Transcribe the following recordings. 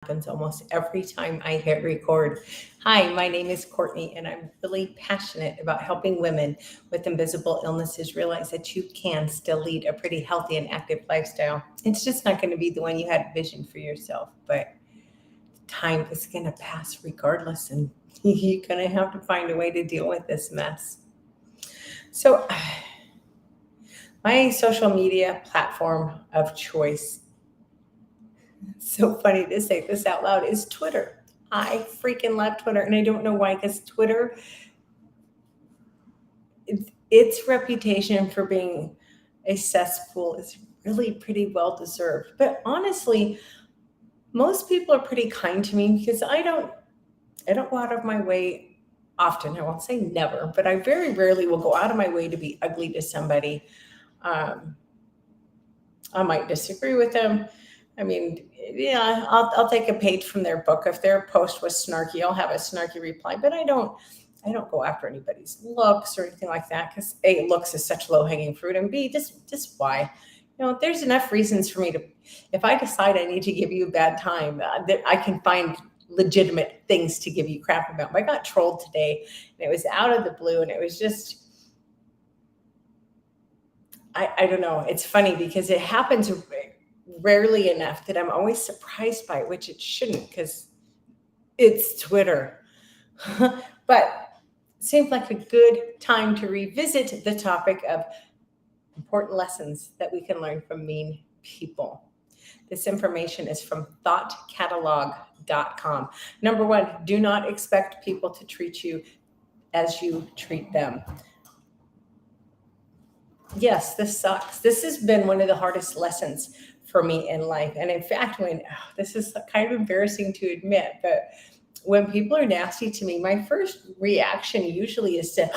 happens almost every time I hit record. Hi, my name is Courtney, and I'm really passionate about helping women with invisible illnesses realize that you can still lead a pretty healthy and active lifestyle. It's just not going to be the one you had visioned for yourself, but time is going to pass regardless, and you're going to have to find a way to deal with this mess. So, my social media platform of choice, so funny to say this out loud, is Twitter. I freaking love Twitter, and I don't know why, because Twitter, its reputation for being a cesspool is really pretty well deserved. But honestly, most people are pretty kind to me because I don't go out of my way often. I won't say never, but I very rarely will go out of my way to be ugly to somebody. Um, I might disagree with them. I mean, yeah, I'll take a page from their book. If their post was snarky, I'll have a snarky reply. But I don't go after anybody's looks or anything like that, because A, looks is such low hanging fruit, and B, just why. There's enough reasons for me to, if I decide I need to give you a bad time, that I can find legitimate things to give you crap about. I got trolled today, and it was out of the blue, and it was just, I don't know. It's funny because it happens rarely enough that I'm always surprised by it, which it shouldn't, because it's Twitter. But it seems like a good time to revisit the topic of important lessons that we can learn from mean people. This information is from thoughtcatalog.com. Number one, do not expect people to treat you as you treat them. Yes, this sucks. This has been one of the hardest lessons for me in life. And in fact, this is kind of embarrassing to admit, but when people are nasty to me, my first reaction usually is to,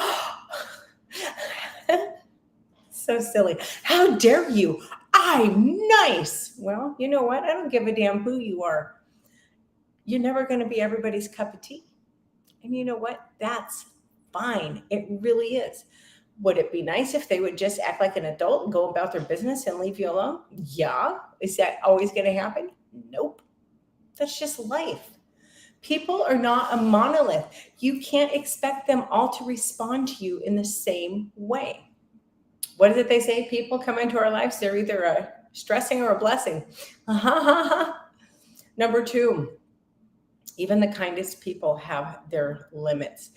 so silly. How dare you? I'm nice. Well, you know what? I don't give a damn who you are. You're never going to be everybody's cup of tea. And you know what? That's fine. It really is. Would it be nice if they would just act like an adult and go about their business and leave you alone? Yeah. Is that always going to happen? Nope. That's just life. People are not a monolith. You can't expect them all to respond to you in the same way. What is it they say? People come into our lives, they're either a stressing or a blessing. Number two, even the kindest people have their limits.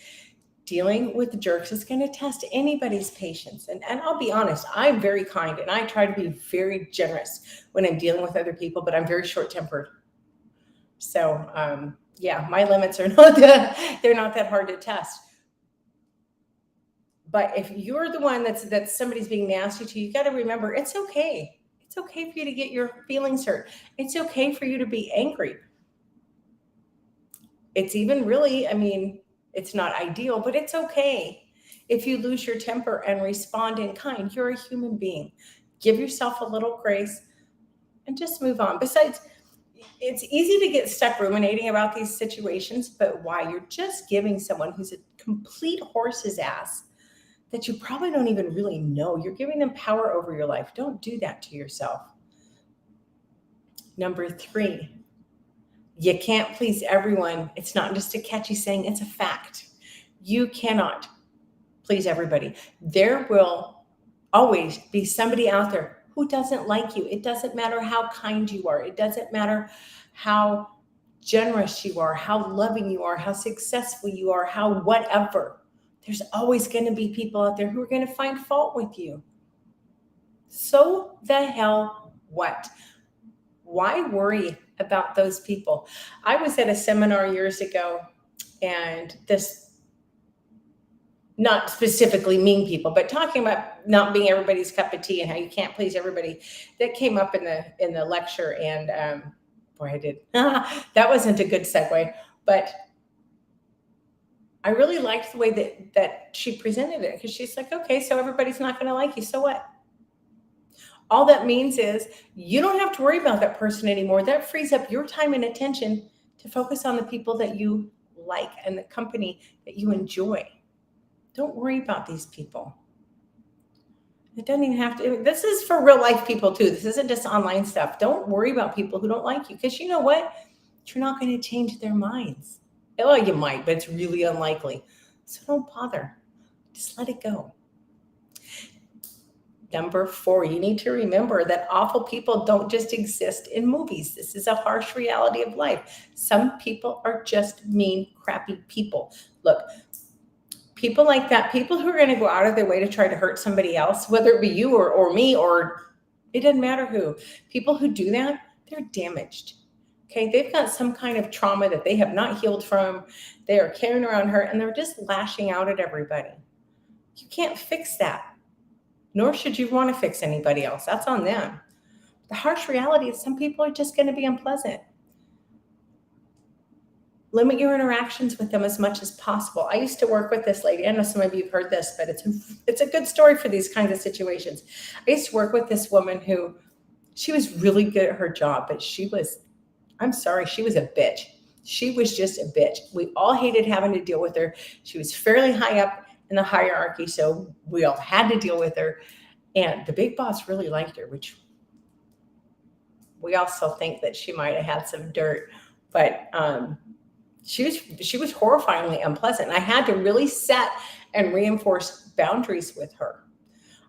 Dealing with jerks is going to test anybody's patience. And I'll be honest, I'm very kind and I try to be very generous when I'm dealing with other people, but I'm very short tempered. So, yeah, my limits are they're not that hard to test. But if you're the one that's somebody's being nasty to you, you got to remember it's okay. It's okay for you to get your feelings hurt. It's okay for you to be angry. It's even really, I mean, it's not ideal, but it's okay. If you lose your temper and respond in kind, you're a human being. Give yourself a little grace and just move on. Besides, it's easy to get stuck ruminating about these situations, but why? You're just giving someone who's a complete horse's ass that you probably don't even really know. You're giving them power over your life. Don't do that to yourself. Number three, you can't please everyone. It's not just a catchy saying, it's a fact. You cannot please everybody. There will always be somebody out there who doesn't like you. It doesn't matter how kind you are. It doesn't matter how generous you are, how loving you are, how successful you are, how whatever. There's always going to be people out there who are going to find fault with you. So the hell what? Why worry about those people? I was at a seminar years ago, and this, not specifically mean people, but talking about not being everybody's cup of tea and how you can't please everybody, that came up in the lecture. And boy, I did that wasn't a good segue, but I really liked the way that she presented it, because she's like, okay, so everybody's not going to like you. So what? All that means is you don't have to worry about that person anymore. That frees up your time and attention to focus on the people that you like and the company that you enjoy. Don't worry about these people. It doesn't even have to. This is for real life people too. This isn't just online stuff. Don't worry about people who don't like you, because you know what? you're not going to change their minds. Oh, you might, but it's really unlikely. So don't bother. Just let it go. Number 4, you need to remember that awful people don't just exist in movies. This is a harsh reality of life. Some people are just mean, crappy people. Look, people like that, people who are going to go out of their way to try to hurt somebody else, whether it be you or me, or it doesn't matter who, people who do that, they're damaged. Okay, they've got some kind of trauma that they have not healed from. They are carrying around hurt and they're just lashing out at everybody. You can't fix that, nor should you want to fix anybody else. That's on them. The harsh reality is some people are just going to be unpleasant. Limit your interactions with them as much as possible. I used to work with this lady. I know some of you have heard this, but it's a good story for these kinds of situations. I used to work with this woman who, she was really good at her job, but she was a bitch. She was just a bitch. We all hated having to deal with her. She was fairly high up in the hierarchy, so we all had to deal with her. And the big boss really liked her, which we also think that she might have had some dirt, but she was horrifyingly unpleasant. I had to really set and reinforce boundaries with her.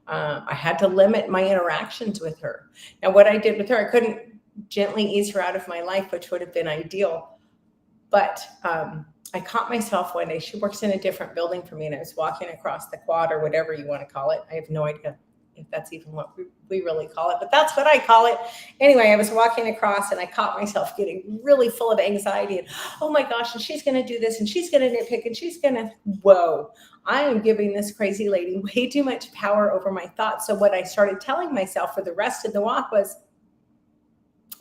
I had to limit my interactions with her. Now, what I did with her, I couldn't gently ease her out of my life, which would have been ideal. But I caught myself one day. She works in a different building from me, and I was walking across the quad, or whatever you want to call it. I have no idea if that's even what we really call it, but that's what I call it. Anyway, I was walking across and I caught myself getting really full of anxiety and, oh my gosh, and she's going to do this and she's going to nitpick and she's going to, whoa, I am giving this crazy lady way too much power over my thoughts. So what I started telling myself for the rest of the walk was,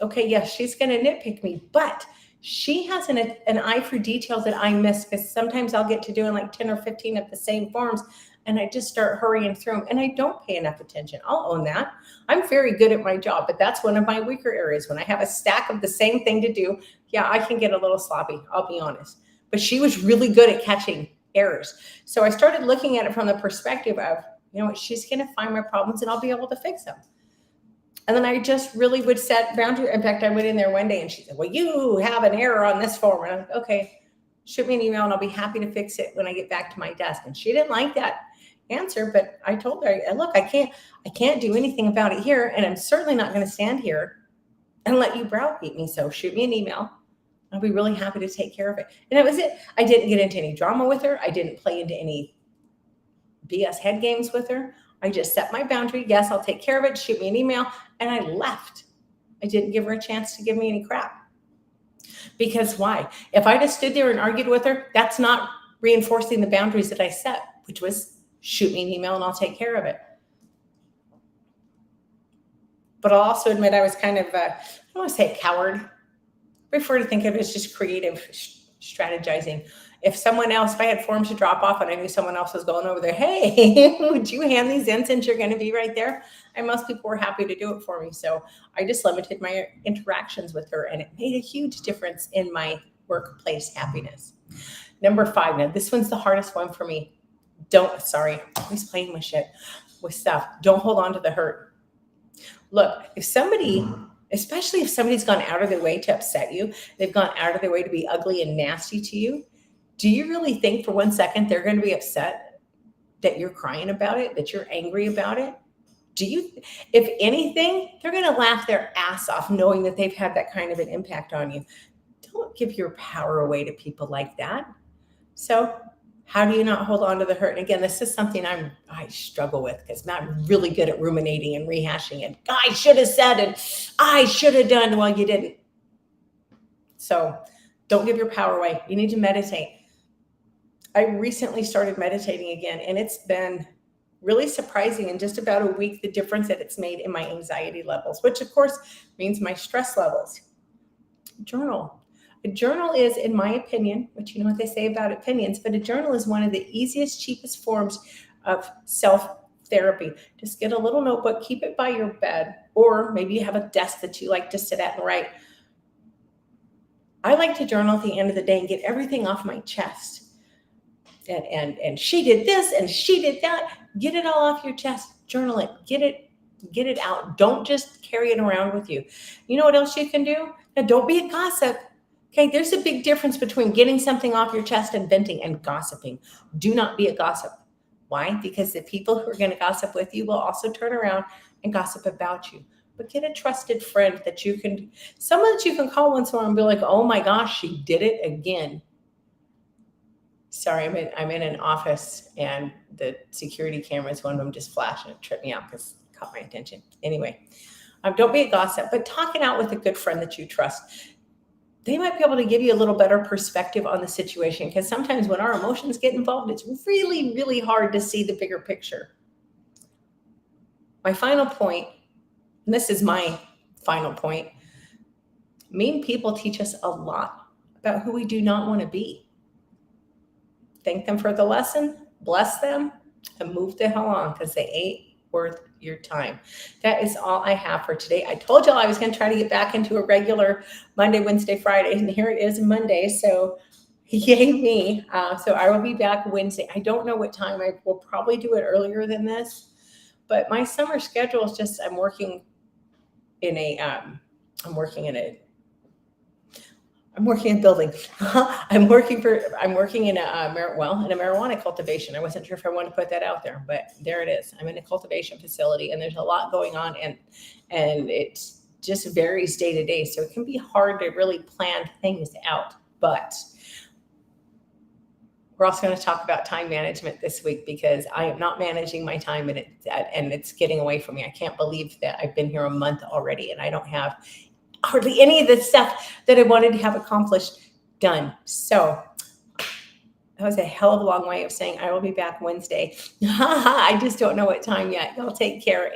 okay, yes, she's going to nitpick me, but she has an eye for detail that I miss, because sometimes I'll get to doing like 10 or 15 of the same forms and I just start hurrying through them and I don't pay enough attention. I'll own that. I'm very good at my job, but that's one of my weaker areas. When I have a stack of the same thing to do, yeah, I can get a little sloppy, I'll be honest. But she was really good at catching errors. So I started looking at it from the perspective of, you know what, she's going to find my problems and I'll be able to fix them. And then I just really would set boundaries. In fact, I went in there one day and she said, well, you have an error on this form. And I'm like, okay, shoot me an email and I'll be happy to fix it when I get back to my desk. And she didn't like that answer, but I told her, look, I can't do anything about it here. And I'm certainly not going to stand here and let you browbeat me. So shoot me an email. I'll be really happy to take care of it. And that was it. I didn't get into any drama with her. I didn't play into any BS head games with her. I just set my boundary. Yes, I'll take care of it. Shoot me an email. And I left. I didn't give her a chance to give me any crap. Because why? If I just stood there and argued with her, that's not reinforcing the boundaries that I set, which was shoot me an email and I'll take care of it. But I'll also admit I was kind of, I don't want to say a coward. I prefer to think of it as just creative strategizing. If I had forms to drop off and I knew someone else was going over there, hey, would you hand these in since you're going to be right there? And most people were happy to do it for me. So I just limited my interactions with her, and it made a huge difference in my workplace happiness. Number 5, now this one's the hardest one for me. I'm always playing with stuff. Don't hold on to the hurt. Look, especially if somebody's gone out of their way to upset you, they've gone out of their way to be ugly and nasty to you, do you really think for 1 second they're going to be upset that you're crying about it, that you're angry about it? If anything, they're going to laugh their ass off knowing that they've had that kind of an impact on you. Don't give your power away to people like that. So how do you not hold on to the hurt? And again, this is something I struggle with, because I'm really good at ruminating and rehashing it. I should have said and I should have done. Well, you didn't. So don't give your power away. You need to meditate. I recently started meditating again, and it's been really surprising in just about a week, the difference that it's made in my anxiety levels, which of course means my stress levels. Journal. A journal is, in my opinion, which you know what they say about opinions, but a journal is one of the easiest, cheapest forms of self-therapy. Just get a little notebook, keep it by your bed, or maybe you have a desk that you like to sit at and write. I like to journal at the end of the day and get everything off my chest. And she did this and she did that. Get it all off your chest. Journal it. Get it out. Don't just carry it around with you. You know what else you can do? Now, don't be a gossip. Okay, there's a big difference between getting something off your chest and venting and gossiping. Do not be a gossip. Why? Because the people who are going to gossip with you will also turn around and gossip about you. But get a trusted friend that you can, someone that you can call once in a while and be like, oh my gosh, she did it again. Sorry, I'm in an office and the security cameras, one of them just flashed and it tripped me out because it caught my attention. Anyway, don't be a gossip, but talk it out with a good friend that you trust. They might be able to give you a little better perspective on the situation, because sometimes when our emotions get involved, it's really, really hard to see the bigger picture. My final point, and this is my final point, mean people teach us a lot about who we do not want to be. Thank them for the lesson, bless them, and move the hell on, because they ain't worth your time. That is all I have for today. I told y'all I was going to try to get back into a regular Monday, Wednesday, Friday, and here it is Monday. So yay me. So I will be back Wednesday. I don't know what time. I will probably do it earlier than this, but my summer schedule is just, I'm working in a building. I'm working in a marijuana cultivation. I wasn't sure if I wanted to put that out there, but there it is. I'm in a cultivation facility and there's a lot going on, and it just varies day to day. So it can be hard to really plan things out, but we're also going to talk about time management this week, because I am not managing my time, and it's getting away from me. I can't believe that I've been here a month already and I don't have hardly any of the stuff that I wanted to have accomplished done. So that was a hell of a long way of saying I will be back Wednesday. I just don't know what time yet. Y'all take care.